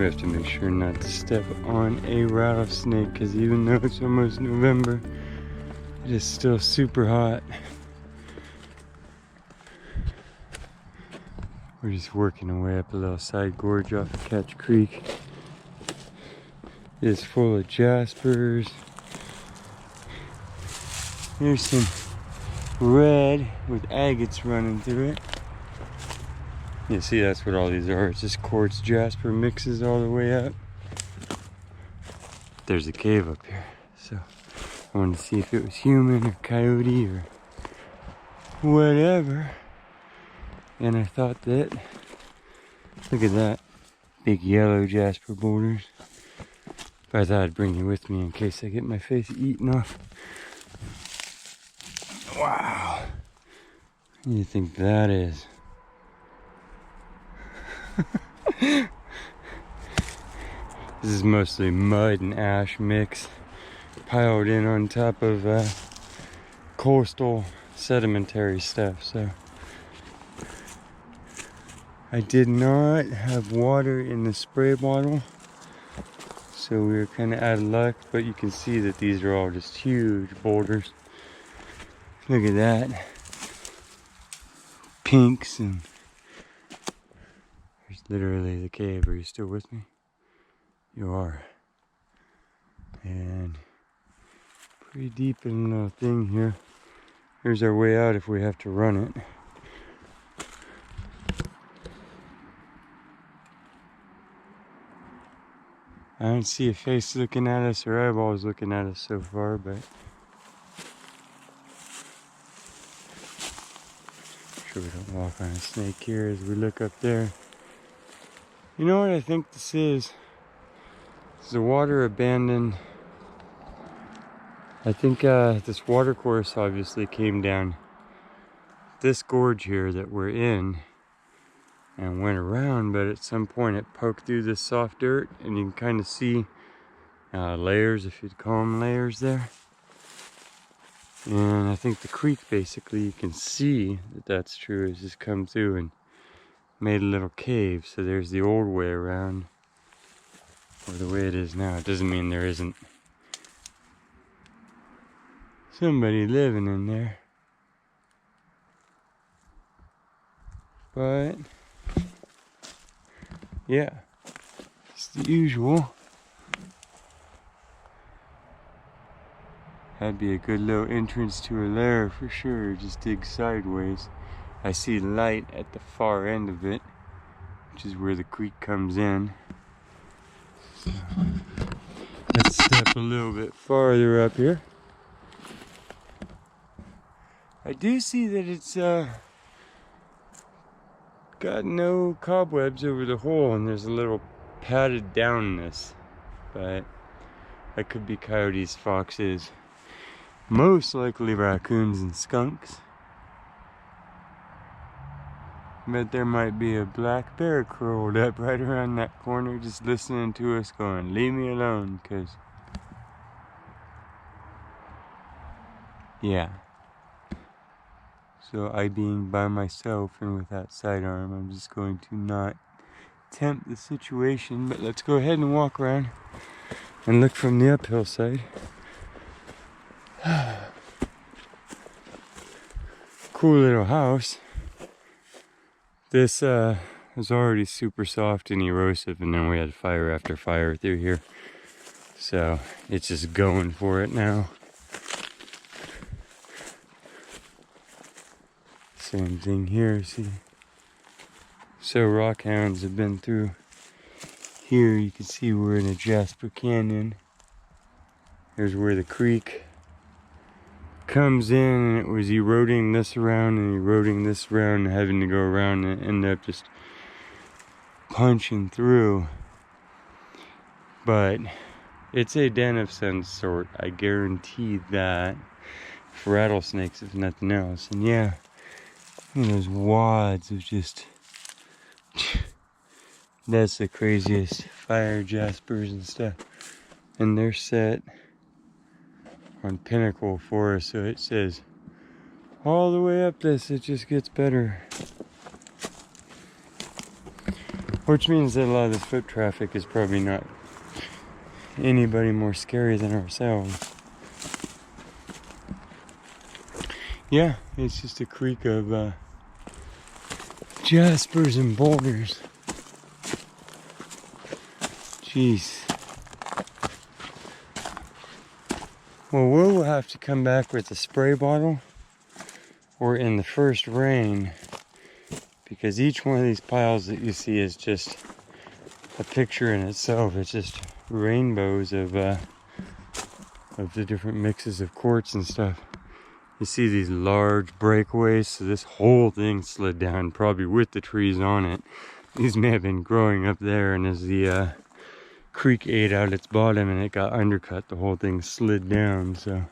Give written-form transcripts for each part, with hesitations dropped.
We have to make sure not to step on a rattlesnake because even though it's almost November, it is still super hot. We're just working our way up a little side gorge off of Catch Creek. It is full of jaspers. Here's some red with agates running through it. You see, that's what all these are. It's just quartz jasper mixes all the way up. There's a cave up here, so I wanted to see if it was human or coyote or whatever. And I thought that, look at that, big yellow jasper boulders. But I thought I'd bring you with me in case I get my face eaten off. Wow. What do you think that is? This is mostly mud and ash mix piled in on top of coastal sedimentary stuff. So I did not have water in the spray bottle, so we were kind of out of luck, but you can see that these are all just huge boulders. Look at that. Pinks, and there's literally the cave. Are you still with me? You are. And pretty deep in the little thing here. Here's our way out if we have to run it. I don't see a face looking at us or eyeballs looking at us so far, but sure we don't walk on a snake here as we look up there. You know what I think this is? It's a water abandoned. I think this water course obviously came down this gorge here that we're in and went around, but at some point it poked through this soft dirt, and you can kind of see layers, if you'd call them layers there. And I think the creek, basically, you can see that that's true, has just come through and made a little cave. So there's the old way around, or the way it is now. It doesn't mean there isn't somebody living in there, but yeah, it's the usual. That'd be a good little entrance to a lair for sure. Just dig sideways. I see light at the far end of it, which is where the creek comes in. So let's step a little bit farther up here. I do see that it's got no cobwebs over the hole, and there's a little padded downness, but that could be coyotes, foxes, most likely raccoons and skunks. But there might be a black bear curled up right around that corner just listening to us going, leave me alone, because yeah. So I, being by myself and with that sidearm, I'm just going to not tempt the situation. But let's go ahead and walk around and look from the uphill side. Cool little house. This was already super soft and erosive, and then we had fire after fire through here. So it's just going for it now. Same thing here, see. So rockhounds have been through here. You can see we're in a Jasper Canyon. Here's where the creek comes in, and it was eroding this around and eroding this around and having to go around and end up just punching through. But it's a den of some sort, I guarantee that, for rattlesnakes if nothing else. And yeah, look at those wads of just, that's the craziest fire jaspers and stuff. And they're set on pinnacle for us, so it says all the way up this, it just gets better. Which means that a lot of this foot traffic is probably not anybody more scary than ourselves. Yeah, it's just a creek of jaspers and boulders. Jeez. Well, we'll have to come back with a spray bottle or in the first rain, because each one of these piles that you see is just a picture in itself. It's just rainbows of the different mixes of quartz and stuff. You see these large breakaways, so this whole thing slid down, probably with the trees on it. These may have been growing up there, and as the creek ate out its bottom and it got undercut, the whole thing slid down. So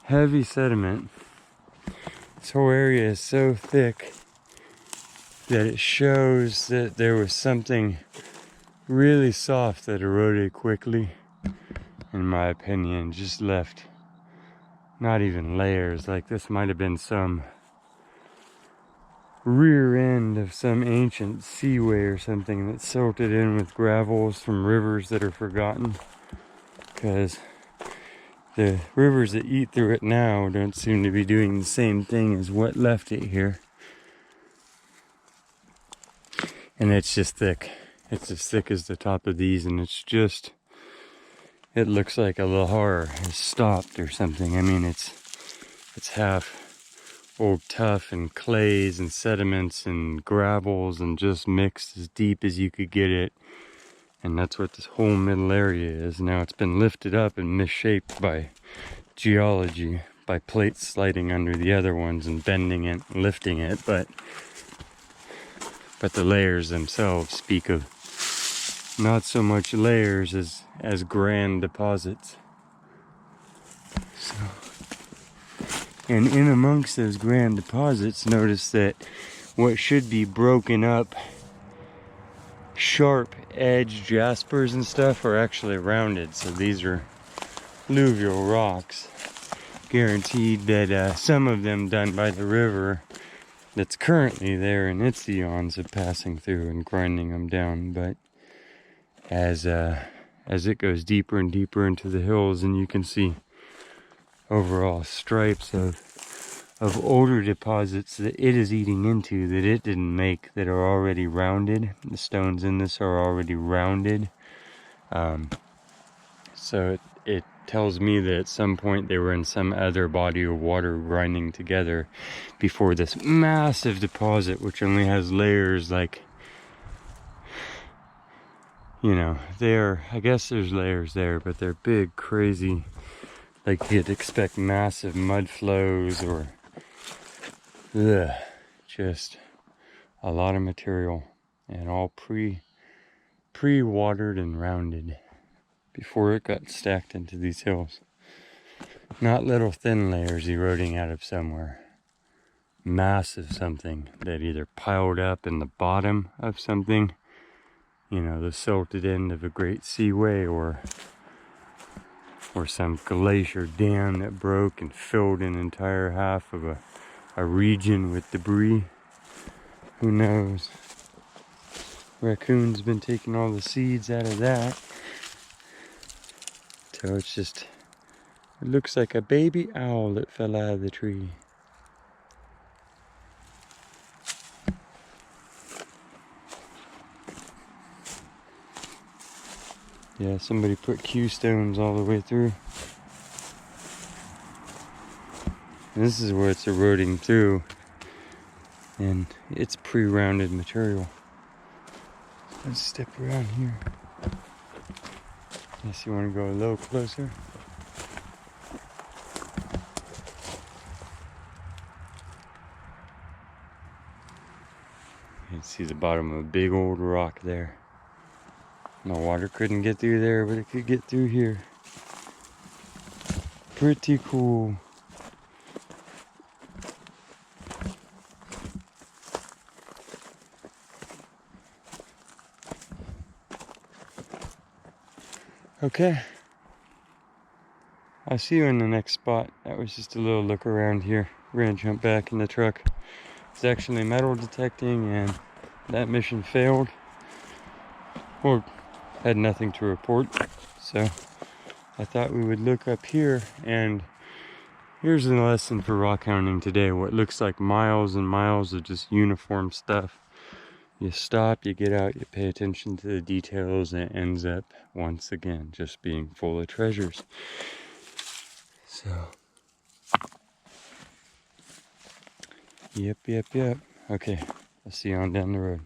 heavy sediment. This whole area is so thick that it shows that there was something really soft that eroded quickly, in my opinion. Just left not even layers. Like this might have been some rear end of some ancient seaway or something that silted in with gravels from rivers that are forgotten, because the rivers that eat through it now don't seem to be doing the same thing as what left it here. And it's just thick. It's as thick as the top of these, and it's just, it looks like a lahar has stopped or something. I mean, it's half old tuff and clays and sediments and gravels and just mixed as deep as you could get it. And that's what this whole middle area is. Now it's been lifted up and misshaped by geology, by plates sliding under the other ones and bending it and lifting it, but the layers themselves speak of not so much layers as grand deposits. So, and in amongst those grand deposits, notice that what should be broken up sharp edge jaspers and stuff are actually rounded. So these are alluvial rocks. Guaranteed that some of them done by the river that's currently there in its eons of passing through and grinding them down. But as it goes deeper and deeper into the hills, and you can see overall stripes of older deposits that it is eating into that it didn't make, that are already rounded. The stones in this are already rounded. So it tells me that at some point they were in some other body of water grinding together before this massive deposit, which only has layers like, you know, I guess there's layers there, but they're big, crazy, like you'd expect massive mud flows or just a lot of material, and all pre-watered and rounded before it got stacked into these hills. Not little thin layers eroding out of somewhere. Massive something that either piled up in the bottom of something, you know, the silted end of a great seaway, or some glacier dam that broke and filled an entire half of a region with debris. Who knows? Raccoon's been taking all the seeds out of that. So it's just, it looks like a baby owl that fell out of the tree. Yeah, somebody put Q stones all the way through. And this is where it's eroding through, and it's pre-rounded material. Let's step around here. Unless you want to go a little closer. You can see the bottom of a big old rock there. The water couldn't get through there, but it could get through here. Pretty cool. Okay. I'll see you in the next spot. That was just a little look around here. We're gonna jump back in the truck, It's actually metal detecting, and that mission failed, or had nothing to report. So I thought we would look up here, and here's the lesson for rock hounding today. What looks like miles and miles of just uniform stuff. You stop, you get out, you pay attention to the details, and it ends up, once again, just being full of treasures. So, yep. Okay, I'll see you on down the road.